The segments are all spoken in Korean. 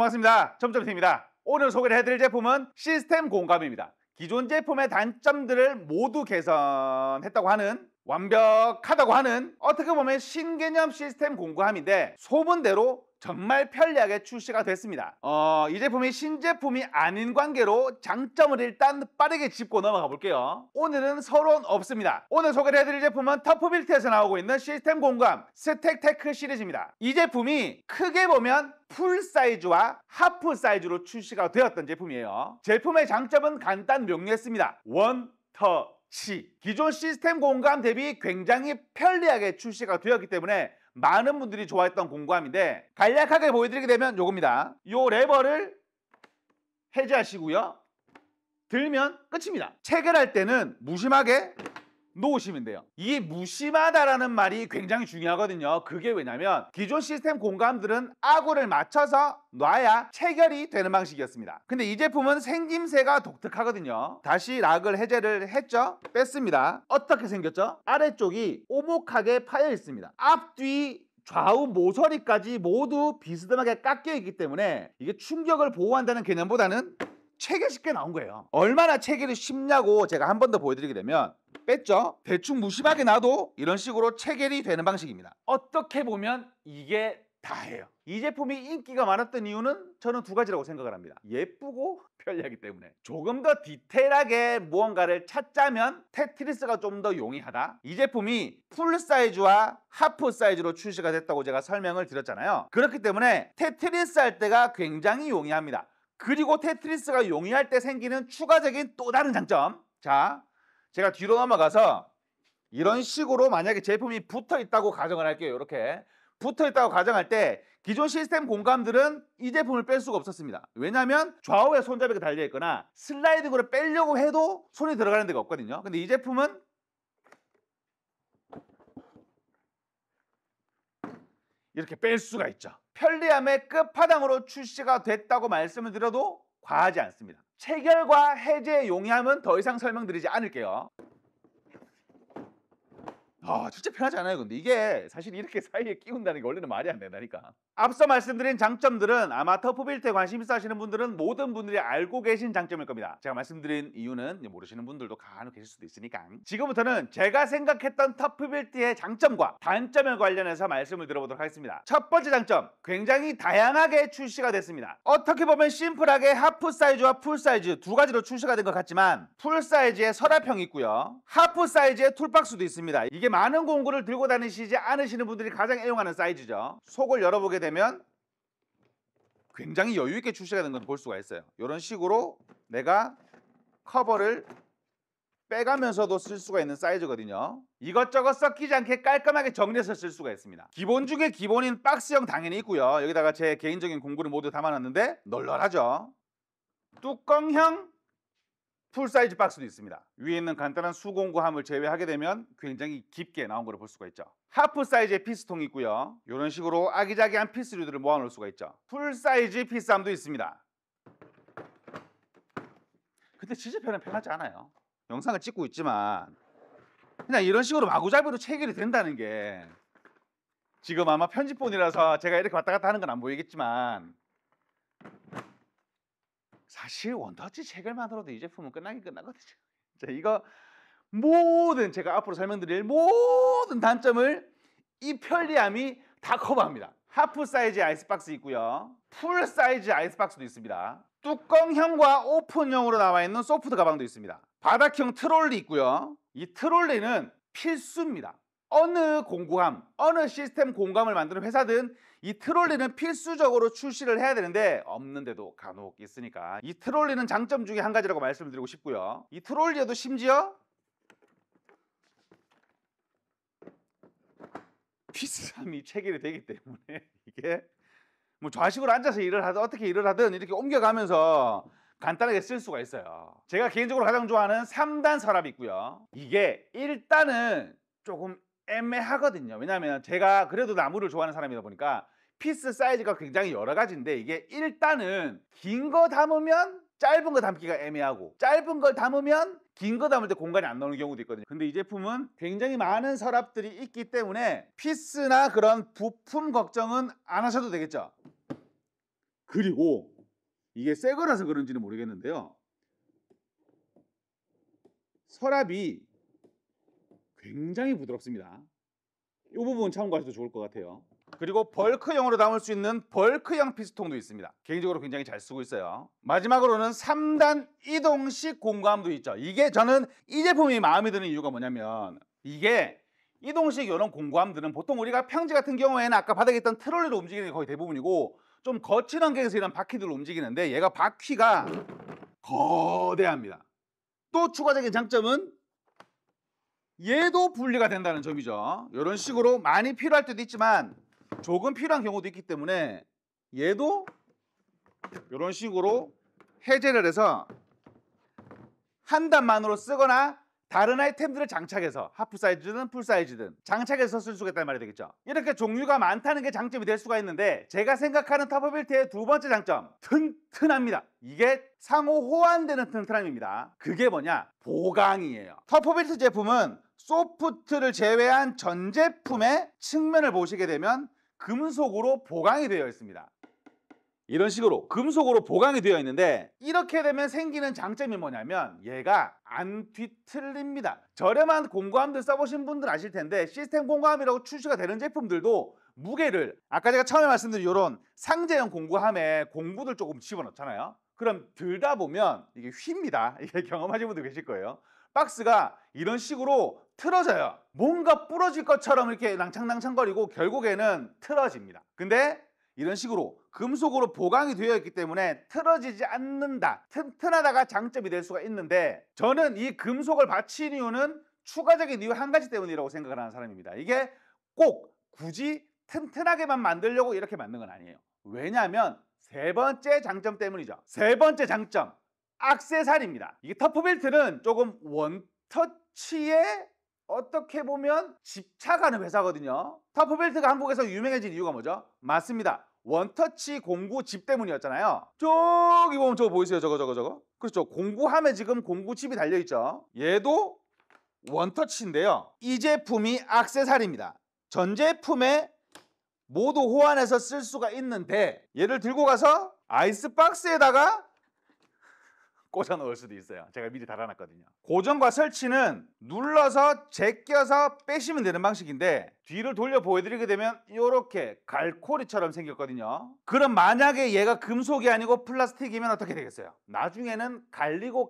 여러분 반갑습니다. 점점팀입니다. 오늘 소개를 해드릴 제품은 시스템 공감입니다. 기존 제품의 단점들을 모두 개선했다고 하는, 완벽하다고 하는, 어떻게 보면 신개념 시스템 공구함인데 소문대로 정말 편리하게 출시가 됐습니다. 이 제품이 신제품이 아닌 관계로 장점을 일단 빠르게 짚고 넘어가 볼게요. 오늘은 서론 없습니다. 오늘 소개를 해드릴 제품은 터프빌트에서 나오고 있는 시스템 공구함 스택테크 시리즈입니다. 이 제품이 크게 보면 풀 사이즈와 하프 사이즈로 출시가 되었던 제품이에요. 제품의 장점은 간단 명료했습니다. 원터치. 기존 시스템 공구함 대비 굉장히 편리하게 출시가 되었기 때문에 많은 분들이 좋아했던 공구함인데, 간략하게 보여드리게 되면 요겁니다. 요 레버를 해제하시고요, 들면 끝입니다. 체결할 때는 무심하게 놓으시면 돼요. 이 무심하다라는 말이 굉장히 중요하거든요. 그게 왜냐면 기존 시스템 공구함들은 아구를 맞춰서 놔야 체결이 되는 방식이었습니다. 근데 이 제품은 생김새가 독특하거든요. 다시 락을 해제를 했죠. 뺐습니다. 어떻게 생겼죠? 아래쪽이 오목하게 파여 있습니다. 앞뒤 좌우 모서리까지 모두 비스듬하게 깎여 있기 때문에 이게 충격을 보호한다는 개념보다는 체결 쉽게 나온 거예요. 얼마나 체결이 쉽냐고 제가 한 번 더 보여드리게 되면, 뺐죠? 대충 무심하게 놔도 이런 식으로 체결이 되는 방식입니다. 어떻게 보면 이게 다예요. 이 제품이 인기가 많았던 이유는 저는 두 가지라고 생각을 합니다. 예쁘고 편리하기 때문에. 조금 더 디테일하게 무언가를 찾자면 테트리스가 좀 더 용이하다. 이 제품이 풀 사이즈와 하프 사이즈로 출시가 됐다고 제가 설명을 드렸잖아요. 그렇기 때문에 테트리스 할 때가 굉장히 용이합니다. 그리고 테트리스가 용이할 때 생기는 추가적인 또 다른 장점. 자, 제가 뒤로 넘어가서 이런 식으로 만약에 제품이 붙어 있다고 가정을 할게요. 이렇게 붙어 있다고 가정할 때 기존 시스템 공구함들은 이 제품을 뺄 수가 없었습니다. 왜냐하면 좌우에 손잡이가 달려 있거나 슬라이딩으로 빼려고 해도 손이 들어가는 데가 없거든요. 근데 이 제품은 이렇게 뺄 수가 있죠. 편리함의 끝판왕으로 출시가 됐다고 말씀을 드려도 과하지 않습니다. 체결과 해제의 용이함은 더 이상 설명드리지 않을게요. 진짜 편하지 않아요? 근데 이게 사실 이렇게 사이에 끼운다는 게 원래는 말이 안 된다니까. 앞서 말씀드린 장점들은 아마 터프빌트에 관심 있어 하시는 분들은 모든 분들이 알고 계신 장점일 겁니다. 제가 말씀드린 이유는 모르시는 분들도 간혹 계실 수도 있으니까. 지금부터는 제가 생각했던 터프빌트의 장점과 단점에 관련해서 말씀을 드려보도록 하겠습니다. 첫 번째 장점, 굉장히 다양하게 출시가 됐습니다. 어떻게 보면 심플하게 하프 사이즈와 풀 사이즈 두 가지로 출시가 된 것 같지만, 풀 사이즈에 서랍형이 있고요, 하프 사이즈에 툴박스도 있습니다. 이게 많은 공구를 들고 다니시지 않으시는 분들이 가장 애용하는 사이즈죠. 속을 열어보게 되면 굉장히 여유 있게 출시가 된 건 볼 수가 있어요. 이런 식으로 내가 커버를 빼가면서도 쓸 수가 있는 사이즈거든요. 이것저것 섞이지 않게 깔끔하게 정리해서 쓸 수가 있습니다. 기본 중에 기본인 박스형 당연히 있고요. 여기다가 제 개인적인 공구를 모두 담아놨는데 널널하죠. 뚜껑형 풀사이즈 박스도 있습니다. 위에 있는 간단한 수공구함을 제외하게 되면 굉장히 깊게 나온 걸 볼 수가 있죠. 하프 사이즈의 피스통이 있고요. 이런 식으로 아기자기한 피스류들을 모아놓을 수가 있죠. 풀사이즈 피스함도 있습니다. 근데 진짜 편하지 않아요. 영상을 찍고 있지만 그냥 이런 식으로 마구잡이로 체결이 된다는 게, 지금 아마 편집본이라서 제가 이렇게 왔다 갔다 하는 건 안 보이겠지만 사실 원터치 체결만으로도 이 제품은 끝나긴 끝나거든요. 자, 이거 모든 제가 앞으로 설명드릴 모든 단점을 이 편리함이 다 커버합니다. 하프 사이즈 아이스박스 있고요, 풀 사이즈 아이스박스도 있습니다. 뚜껑형과 오픈형으로 나와 있는 소프트 가방도 있습니다. 바닥형 트롤리 있고요. 이 트롤리는 필수입니다. 어느 공구함, 어느 시스템 공구함을 만드는 회사든 이 트롤리는 필수적으로 출시를 해야 되는데 없는데도 간혹 있으니까 이 트롤리는 장점 중에 한 가지라고 말씀을 드리고 싶고요. 이 트롤리에도 심지어 피스함이 체결이 되기 때문에 이게 뭐 좌식으로 앉아서 일을 하든 어떻게 일을 하든 이렇게 옮겨가면서 간단하게 쓸 수가 있어요. 제가 개인적으로 가장 좋아하는 3단 서랍이 있고요. 이게 일단은 조금 애매하거든요. 왜냐하면 제가 그래도 나무를 좋아하는 사람이다 보니까 피스 사이즈가 굉장히 여러 가지인데, 이게 일단은 긴 거 담으면 짧은 거 담기가 애매하고, 짧은 걸 담으면 긴 거 담을 때 공간이 안 나오는 경우도 있거든요. 근데 이 제품은 굉장히 많은 서랍들이 있기 때문에 피스나 그런 부품 걱정은 안 하셔도 되겠죠. 그리고 이게 새 거라서 그런지는 모르겠는데요. 서랍이 굉장히 부드럽습니다. 이 부분 참고하셔도 좋을 것 같아요. 그리고 벌크형으로 담을 수 있는 벌크형 피스통도 있습니다. 개인적으로 굉장히 잘 쓰고 있어요. 마지막으로는 3단 이동식 공구함도 있죠. 이게 저는 이 제품이 마음에 드는 이유가 뭐냐면 이게 이동식 이런 공구함들은 보통 우리가 평지 같은 경우에는 아까 바닥에 있던 트롤리로 움직이는 게 거의 대부분이고 좀 거친 환경에서 이런 바퀴들로 움직이는데 얘가 바퀴가 거대합니다. 또 추가적인 장점은 얘도 분리가 된다는 점이죠. 이런 식으로 많이 필요할 때도 있지만 조금 필요한 경우도 있기 때문에 얘도 이런 식으로 해제를 해서 한 단만으로 쓰거나 다른 아이템들을 장착해서 하프 사이즈든 풀 사이즈든 장착해서 쓸 수가 있다는 말이 되겠죠. 이렇게 종류가 많다는 게 장점이 될 수가 있는데 제가 생각하는 터프빌트의 두 번째 장점, 튼튼합니다. 이게 상호 호환되는 튼튼함입니다. 그게 뭐냐? 보강이에요. 터프빌트 제품은 소프트를 제외한 전 제품의 측면을 보시게 되면 금속으로 보강이 되어 있습니다. 이런 식으로 금속으로 보강이 되어 있는데 이렇게 되면 생기는 장점이 뭐냐면 얘가 안 뒤틀립니다. 저렴한 공구함들 써보신 분들 아실 텐데 시스템 공구함이라고 출시가 되는 제품들도 무게를 아까 제가 처음에 말씀드린 이런 상자형 공구함에 공구들 조금 집어넣잖아요. 그럼 들다 보면 이게 휩니다. 이게 경험하신 분들 계실 거예요. 박스가 이런 식으로 틀어져요. 뭔가 부러질 것처럼 이렇게 낭창낭창거리고 결국에는 틀어집니다. 근데 이런 식으로 금속으로 보강이 되어 있기 때문에 틀어지지 않는다. 튼튼하다가 장점이 될 수가 있는데 저는 이 금속을 받친 이유는 추가적인 이유 한 가지 때문이라고 생각을 하는 사람입니다. 이게 꼭 굳이 튼튼하게만 만들려고 이렇게 만든 건 아니에요. 왜냐하면 세 번째 장점 때문이죠. 세 번째 장점, 액세서리입니다. 이게 터프빌트는 조금 원터치에 어떻게 보면 집착하는 회사거든요. 터프빌트가 한국에서 유명해진 이유가 뭐죠? 맞습니다. 원터치 공구 집 때문이었잖아요. 저기 보면 저거 보이세요? 저거. 그렇죠. 공구함에 지금 공구칩이 달려있죠. 얘도 원터치인데요. 이 제품이 액세서리입니다. 전 제품에 모두 호환해서 쓸 수가 있는데 얘를 들고 가서 아이스박스에다가 꽂아 넣을 수도 있어요. 제가 미리 달아놨거든요. 고정과 설치는 눌러서 제껴서 빼시면 되는 방식인데 뒤를 돌려 보여드리게 되면 이렇게 갈고리처럼 생겼거든요. 그럼 만약에 얘가 금속이 아니고 플라스틱이면 어떻게 되겠어요? 나중에는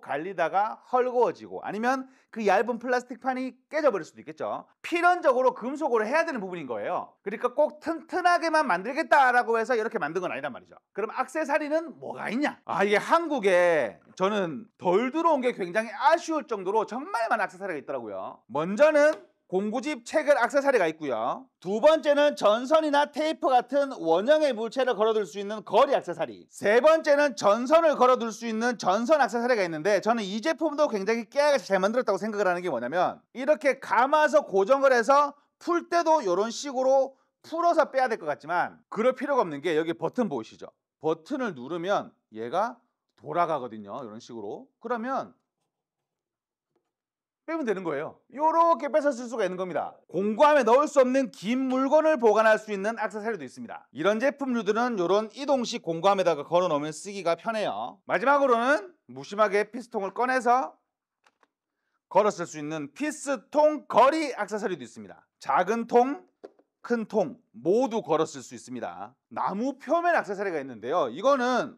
갈리다가 헐거워지고 아니면 그 얇은 플라스틱판이 깨져버릴 수도 있겠죠. 필연적으로 금속으로 해야 되는 부분인 거예요. 그러니까 꼭 튼튼하게만 만들겠다라고 해서 이렇게 만든 건 아니란 말이죠. 그럼 액세서리는 뭐가 있냐? 이게 한국에 저는 덜 들어온 게 굉장히 아쉬울 정도로 정말 많은 액세서리가 있더라고요. 먼저는 공구집 체결 액세서리가 있고요. 두 번째는 전선이나 테이프 같은 원형의 물체를 걸어둘 수 있는 거리 액세서리. 세 번째는 전선을 걸어둘 수 있는 전선 액세서리가 있는데 저는 이 제품도 굉장히 깨알같이 잘 만들었다고 생각을 하는 게 뭐냐면 이렇게 감아서 고정을 해서 풀 때도 이런 식으로 풀어서 빼야 될 것 같지만 그럴 필요가 없는 게 여기 버튼 보이시죠? 버튼을 누르면 얘가 돌아가거든요. 이런 식으로. 그러면 빼면 되는 거예요. 이렇게 빼서 쓸 수가 있는 겁니다. 공구함에 넣을 수 없는 긴 물건을 보관할 수 있는 액세서리도 있습니다. 이런 제품류들은 이런 이동식 공구함에다가 걸어 놓으면 쓰기가 편해요. 마지막으로는 무심하게 피스통을 꺼내서 걸어 쓸 수 있는 피스통 거리 액세서리도 있습니다. 작은 통, 큰 통 모두 걸어 쓸 수 있습니다. 나무 표면 액세서리가 있는데요. 이거는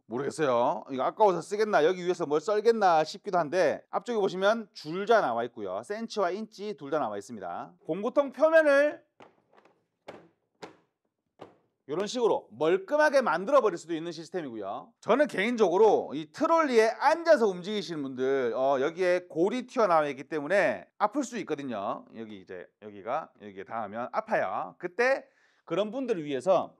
모르겠어요. 이거 아까워서 쓰겠나 여기 위에서 뭘 썰겠나 싶기도 한데 앞쪽에 보시면 줄자 나와 있고요. 센치와 인치 둘 다 나와 있습니다. 공구통 표면을 이런 식으로 멀끔하게 만들어 버릴 수도 있는 시스템이고요. 저는 개인적으로 이 트롤리에 앉아서 움직이시는 분들 여기에 골이 튀어나와 있기 때문에 아플 수 있거든요. 여기 이제 여기에 닿으면 아파요. 그때 그런 분들을 위해서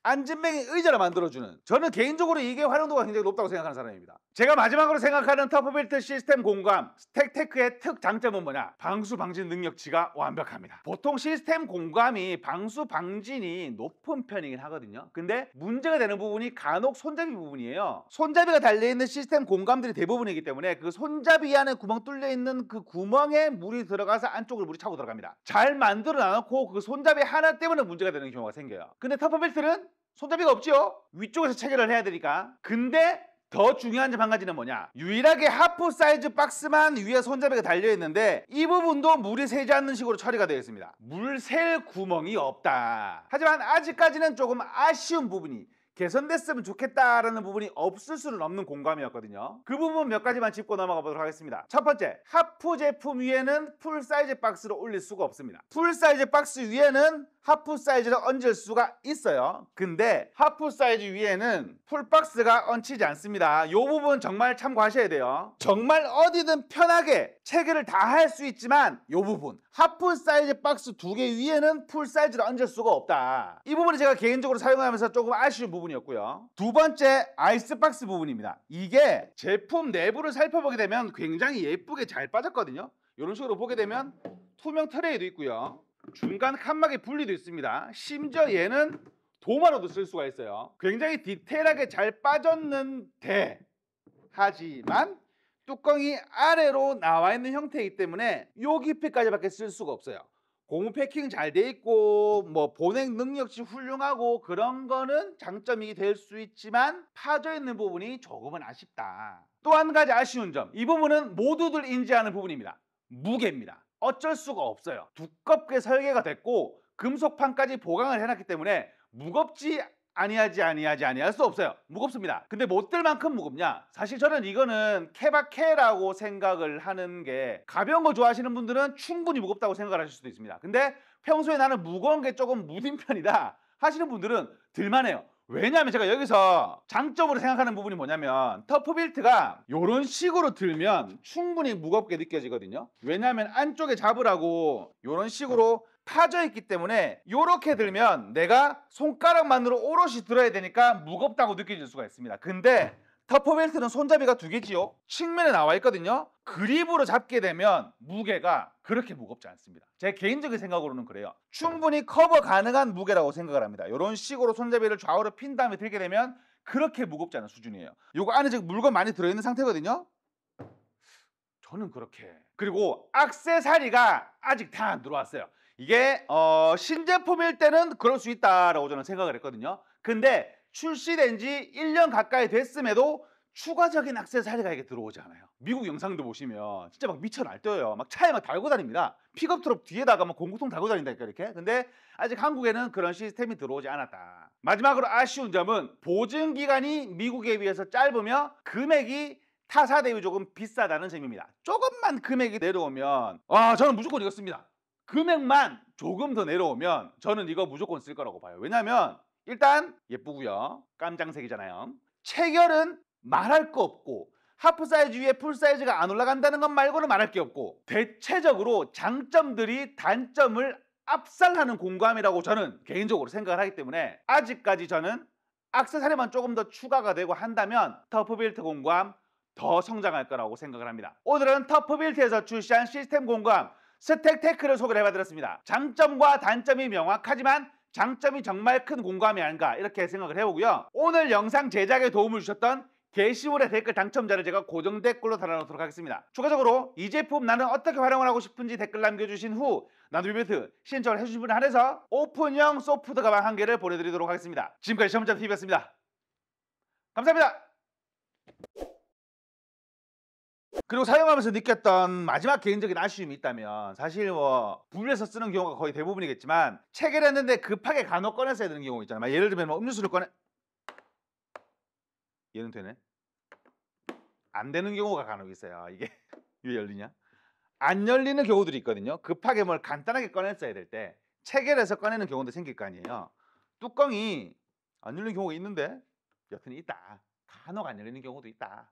앉은뱅이 의자를 만들어주는, 저는 개인적으로 이게 활용도가 굉장히 높다고 생각하는 사람입니다. 제가 마지막으로 생각하는 터프빌트 시스템 공구함 스택테크의 특장점은 뭐냐? 방수 방진 능력치가 완벽합니다. 보통 시스템 공구함이 방수 방진이 높은 편이긴 하거든요. 근데 문제가 되는 부분이 간혹 손잡이 부분이에요. 손잡이가 달려있는 시스템 공구함들이 대부분이기 때문에 그 손잡이 안에 구멍 뚫려있는 그 구멍에 물이 들어가서 안쪽으로 물이 차고 들어갑니다. 잘 만들어 놔놓고 그 손잡이 하나 때문에 문제가 되는 경우가 생겨요. 근데 터프빌트는 손잡이가 없죠? 위쪽에서 체결을 해야 되니까. 근데 더 중요한 점 한 가지는 뭐냐, 유일하게 하프 사이즈 박스만 위에 손잡이가 달려있는데 이 부분도 물이 새지 않는 식으로 처리가 되어 있습니다. 물 셀 구멍이 없다. 하지만 아직까지는 조금 아쉬운 부분이, 개선됐으면 좋겠다라는 부분이 없을 수는 없는 공감이었거든요. 그 부분 몇 가지만 짚고 넘어가 보도록 하겠습니다. 첫 번째, 하프 제품 위에는 풀 사이즈 박스를 올릴 수가 없습니다. 풀 사이즈 박스 위에는 하프 사이즈를 얹을 수가 있어요. 근데 하프 사이즈 위에는 풀 박스가 얹히지 않습니다. 이 부분 정말 참고하셔야 돼요. 정말 어디든 편하게 체결을 다 할 수 있지만 이 부분, 하프 사이즈 박스 2개 위에는 풀 사이즈를 얹을 수가 없다. 이 부분이 제가 개인적으로 사용하면서 조금 아쉬운 부분이었고요. 두 번째, 아이스박스 부분입니다. 이게 제품 내부를 살펴보게 되면 굉장히 예쁘게 잘 빠졌거든요. 이런 식으로 보게 되면 투명 트레이도 있고요. 중간 칸막이 분리도 있습니다. 심지어 얘는 도마로도 쓸 수가 있어요. 굉장히 디테일하게 잘 빠졌는데, 하지만 뚜껑이 아래로 나와 있는 형태이기 때문에 요 깊이까지밖에 쓸 수가 없어요. 고무 패킹 잘 돼 있고 뭐 보냉 능력치 훌륭하고 그런 거는 장점이 될 수 있지만 파져 있는 부분이 조금은 아쉽다. 또 한 가지 아쉬운 점, 이 부분은 모두들 인지하는 부분입니다. 무게입니다. 어쩔 수가 없어요. 두껍게 설계가 됐고 금속판까지 보강을 해놨기 때문에 무겁지 아니할 수 없어요. 무겁습니다. 근데 못 들 만큼 무겁냐? 사실 저는 이거는 케바케라고 생각을 하는 게, 가벼운 거 좋아하시는 분들은 충분히 무겁다고 생각을 하실 수도 있습니다. 근데 평소에 나는 무거운 게 조금 무딘 편이다 하시는 분들은 들만해요. 왜냐하면 제가 여기서 장점으로 생각하는 부분이 뭐냐면, 터프빌트가 이런 식으로 들면 충분히 무겁게 느껴지거든요. 왜냐하면 안쪽에 잡으라고 이런 식으로 파져 있기 때문에 이렇게 들면 내가 손가락만으로 오롯이 들어야 되니까 무겁다고 느껴질 수가 있습니다. 근데 터프벨트는 손잡이가 2개지요. 측면에 나와 있거든요. 그립으로 잡게 되면 무게가 그렇게 무겁지 않습니다. 제 개인적인 생각으로는 그래요. 충분히 커버 가능한 무게라고 생각을 합니다. 이런 식으로 손잡이를 좌우로 핀 다음에 들게 되면 그렇게 무겁지 않은 수준이에요. 이거 안에 지금 물건 많이 들어있는 상태거든요. 저는 그렇게. 그리고 액세서리가 아직 다 안 들어왔어요. 이게 신제품일 때는 그럴 수 있다라고 저는 생각을 했거든요. 근데 출시된 지 1년 가까이 됐음에도 추가적인 액세서리가 이게 들어오지 않아요. 미국 영상도 보시면 진짜 막 미쳐 날뛰어요. 막 차에 막 달고 다닙니다. 픽업 트럭 뒤에다가 막 공구통 달고 다닌다니까 이렇게. 근데 아직 한국에는 그런 시스템이 들어오지 않았다. 마지막으로 아쉬운 점은 보증 기간이 미국에 비해서 짧으며 금액이 타사 대비 조금 비싸다는 점입니다. 조금만 금액이 내려오면 저는 무조건 이거 씁니다. 금액만 조금 더 내려오면 저는 이거 무조건 쓸 거라고 봐요. 왜냐면 일단 예쁘고요. 깜장색이잖아요. 체결은 말할 거 없고, 하프 사이즈 위에 풀 사이즈가 안 올라간다는 것 말고는 말할 게 없고, 대체적으로 장점들이 단점을 압살하는 공감이라고 저는 개인적으로 생각을 하기 때문에, 아직까지 저는 액세서리만 조금 더 추가가 되고 한다면 터프빌트 공감 더 성장할 거라고 생각을 합니다. 오늘은 터프빌트에서 출시한 시스템 공감 스택테크를 소개를 해봐드렸습니다. 장점과 단점이 명확하지만 장점이 정말 큰 공감이 아닌가 이렇게 생각을 해보고요. 오늘 영상 제작에 도움을 주셨던 게시물의 댓글 당첨자를 제가 고정 댓글로 달아놓도록 하겠습니다. 추가적으로 이 제품 나는 어떻게 활용을 하고 싶은지 댓글 남겨주신 후 나눔이벤트 신청을 해주신 분에 한해서 오픈형 소프트 가방 1개를 보내드리도록 하겠습니다. 지금까지 시험자TV였습니다. 감사합니다. 그리고 사용하면서 느꼈던 마지막 개인적인 아쉬움이 있다면, 사실 뭐 분리해서 쓰는 경우가 거의 대부분이겠지만 체결했는데 급하게 간혹 꺼내서야 되는 경우 있잖아요. 예를 들면 뭐 음료수를 꺼내, 얘는 되네. 안 되는 경우가 간혹 있어요. 이게 왜 열리냐? 안 열리는 경우들이 있거든요. 급하게 뭘 간단하게 꺼냈어야 될 때 체결해서 꺼내는 경우도 생길 거 아니에요. 뚜껑이 안 열리는 경우가 있는데 여튼이 있다. 간혹 안 열리는 경우도 있다.